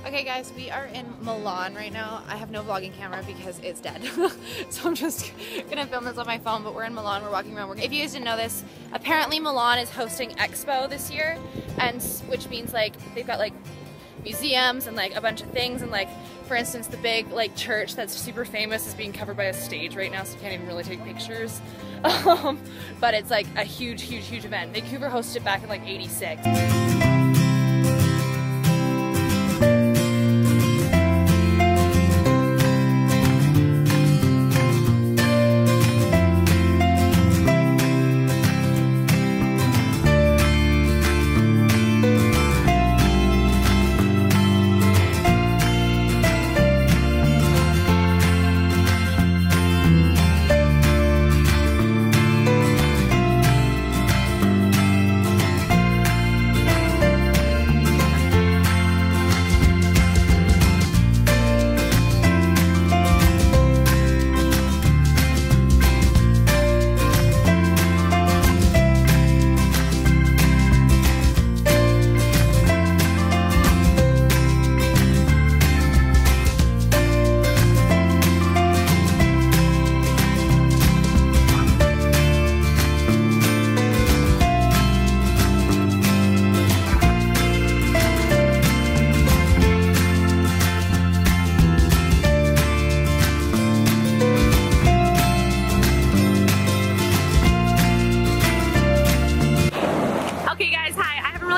Okay guys, we are in Milan right now. I have no vlogging camera because it's dead. So I'm just gonna film this on my phone, but we're in Milan, we're walking around. If you guys didn't know this, apparently Milan is hosting Expo this year, and which means like they've got like museums and like a bunch of things, and like for instance the big like church that's super famous is being covered by a stage right now, so you can't even really take pictures. But it's like a huge event. Vancouver hosted it back in like '86.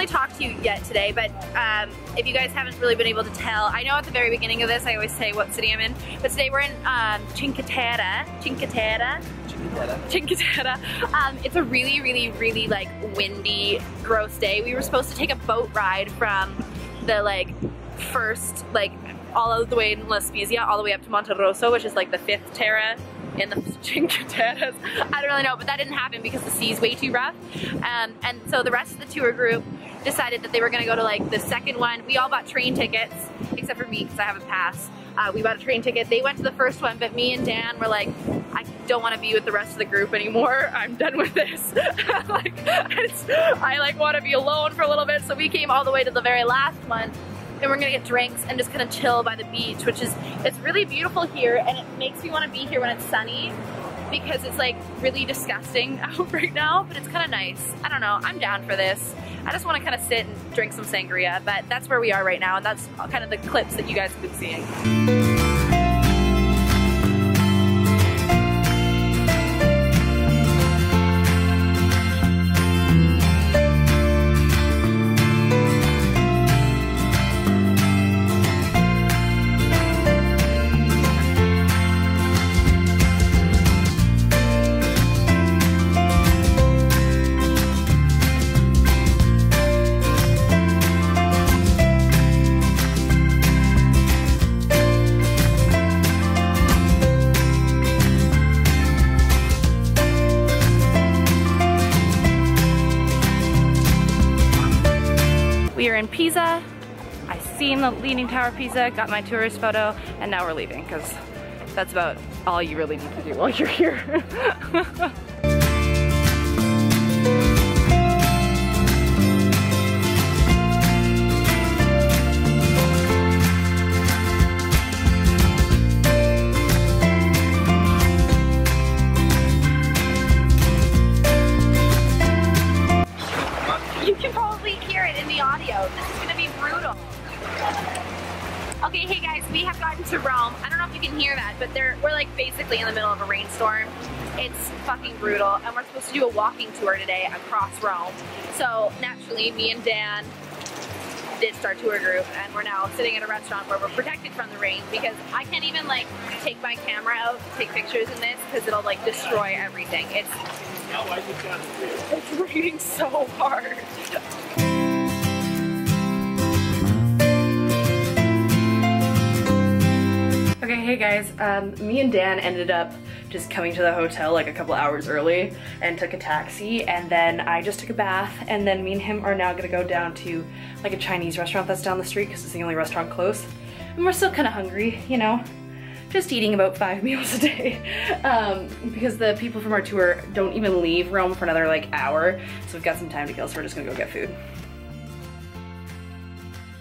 Talk to you yet today, but if you guys haven't really been able to tell, I know at the very beginning of this I always say what city I'm in, but today we're in Cinque Terre. It's a really like windy, gross day. We were supposed to take a boat ride from the like first like all the way in La Spezia all the way up to Monte Rosso, which is like the 5th terra in the Cinque Terre. I don't really know, but that didn't happen because the sea's way too rough. And so the rest of the tour group decided that they were gonna go to like the second one. We all bought train tickets, except for me because I have a pass. We bought a train ticket. They went to the first one, but me and Dan were like, I don't want to be with the rest of the group anymore. I'm done with this. I like want to be alone for a little bit. So we came all the way to the very last one. And we're gonna get drinks and just kind of chill by the beach, which is, it's really beautiful here, and it makes me want to be here when it's sunny because it's like really disgusting out right now, but it's kind of nice. I don't know, I'm down for this. I just want to kind of sit and drink some sangria, but that's where we are right now, and that's kind of the clips that you guys have been seeing. We are in Pisa. I seen the Leaning Tower of Pisa, got my tourist photo, and now we're leaving because that's about all you really need to do while you're here. You can probably hear it in the audio. This is gonna be brutal. Okay, hey guys, we have gotten to Rome. I don't know if you can hear that, but we're like basically in the middle of a rainstorm. It's fucking brutal, and we're supposed to do a walking tour today across Rome. So naturally, me and Dan ditched our tour group, and we're now sitting at a restaurant where we're protected from the rain because I can't even like take my camera out to take pictures in this because it'll like destroy everything. It's raining so hard. Okay, hey guys, me and Dan ended up just coming to the hotel like a couple hours early and took a taxi, and then I just took a bath, and then me and him are now gonna go down to like a Chinese restaurant that's down the street because it's the only restaurant close. And we're still kind of hungry, you know, just eating about 5 meals a day because the people from our tour don't even leave Rome for another like hour, so we've got some time to kill, so we're just gonna go get food.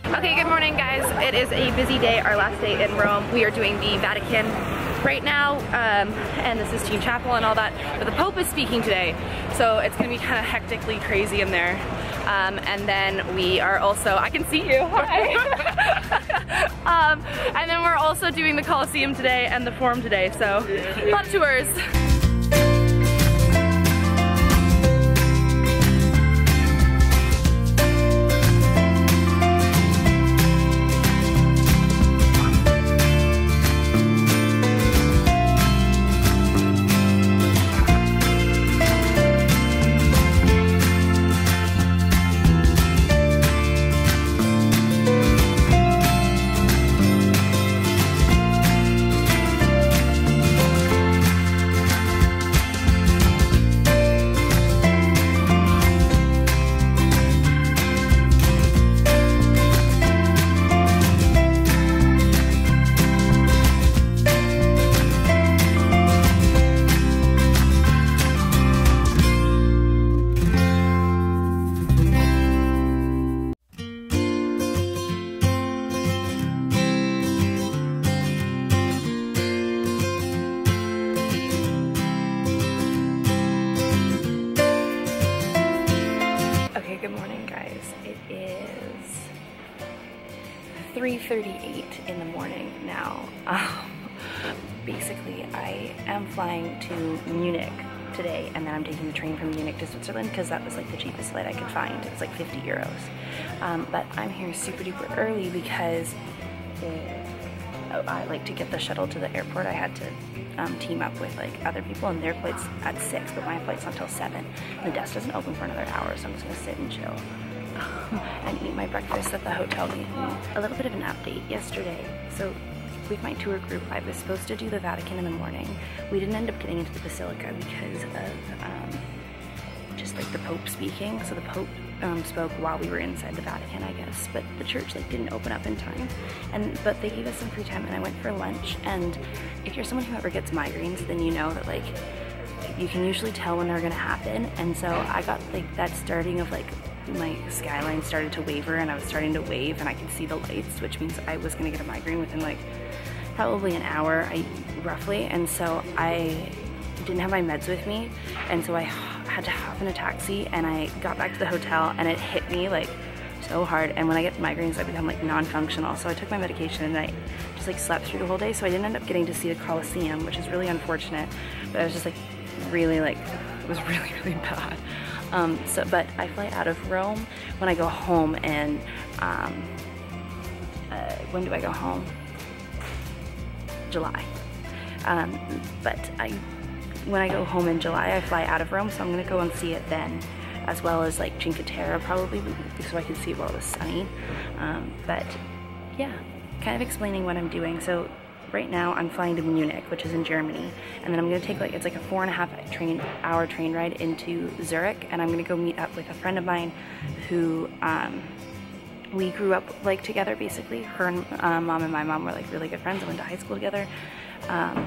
Okay, good morning guys. It is a busy day, our last day in Rome. We are doing the Vatican right now, and this is Team Chapel and all that, but the Pope is speaking today, so it's gonna be kind of hectically crazy in there. And then we are also, I can see you, hi! And then we're also doing the Colosseum today and the Forum today, so a lot of tours. Good morning guys, it is 3:38 in the morning now. Basically I am flying to Munich today and then I'm taking the train from Munich to Switzerland because that was like the cheapest flight I could find. It was like 50 euros. But I'm here super duper early because I like to get the shuttle to the airport. I had to team up with like other people and their flight's at 6, but my flight's not till 7. And the desk doesn't open for another hour, so I'm just gonna sit and chill and eat my breakfast that the hotel gave me. A little bit of an update yesterday. So with my tour group, I was supposed to do the Vatican in the morning. We didn't end up getting into the Basilica because of just like the Pope speaking. So the Pope spoke while we were inside the Vatican, I guess, but the church like didn't open up in time. But they gave us some free time and I went for lunch. And if you're someone who ever gets migraines, then you know that like you can usually tell when they're gonna happen. And so I got like that starting of like my skyline started to waver and I was starting to wave and I could see the lights, which means I was gonna get a migraine within like probably an hour, roughly. And so I didn't have my meds with me, and so I had to hop in a taxi and I got back to the hotel and it hit me like so hard. And when I get migraines I become like non-functional, so I took my medication and I just like slept through the whole day, so I didn't end up getting to see the Colosseum, which is really unfortunate, but I was just like really like, it was really really bad. But I fly out of Rome when I go home, and when do I go home? July. When I go home in July, I fly out of Rome, so I'm gonna go and see it then, as well as like Cinque Terre probably, so I can see it while it was sunny. But yeah, kind of explaining what I'm doing. So right now I'm flying to Munich, which is in Germany, and then I'm gonna take like, it's like a 4.5-hour train ride into Zurich, and I'm gonna go meet up with a friend of mine who we grew up like together basically. Her and mom and my mom were like really good friends and went to high school together.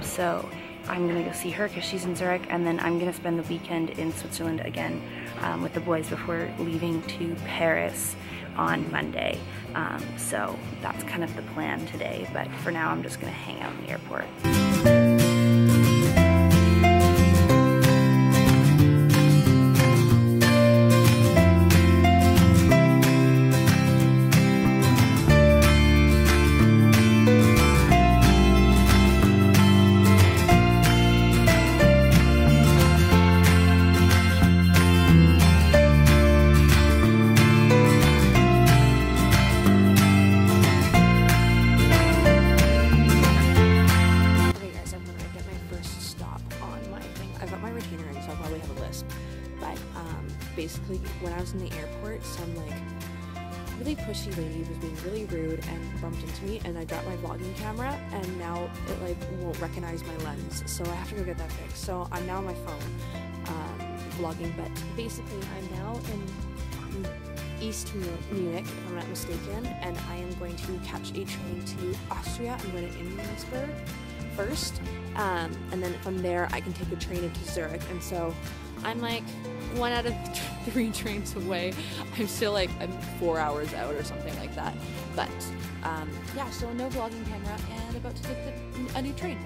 So I'm gonna go see her because she's in Zurich, and then I'm gonna spend the weekend in Switzerland again with the boys before leaving to Paris on Monday. So that's kind of the plan today, but for now I'm just gonna hang out in the airport. Basically, when I was in the airport, some like really pushy lady was being really rude and bumped into me, and I dropped my vlogging camera, and now it like won't recognize my lens, so I have to go get that fixed. So I'm now on my phone vlogging, but basically I'm now in East Munich, if I'm not mistaken, and I am going to catch a train to Austria. I'm going to Innsbruck first, and then from there I can take a train into Zurich. And so I'm like 1 out of 3 trains away. I'm still like, I'm 4 hours out or something like that. But yeah, still no vlogging camera and about to take a new train.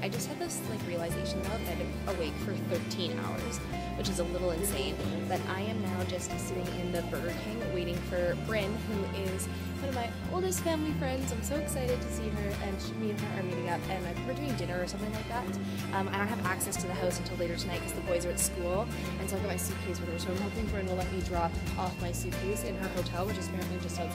I just had this like realization now that I've been awake for 13 hours, which is a little insane, but I am now just sitting in the Burger King waiting for Bryn, who is one of my oldest family friends. I'm so excited to see her, and me and her are meeting up, and I think we're doing dinner or something like that. I don't have access to the house until later tonight because the boys are at school, and so I've got my suitcase with her, so I'm hoping Bryn will let me drop off my suitcase in her hotel, which is apparently just a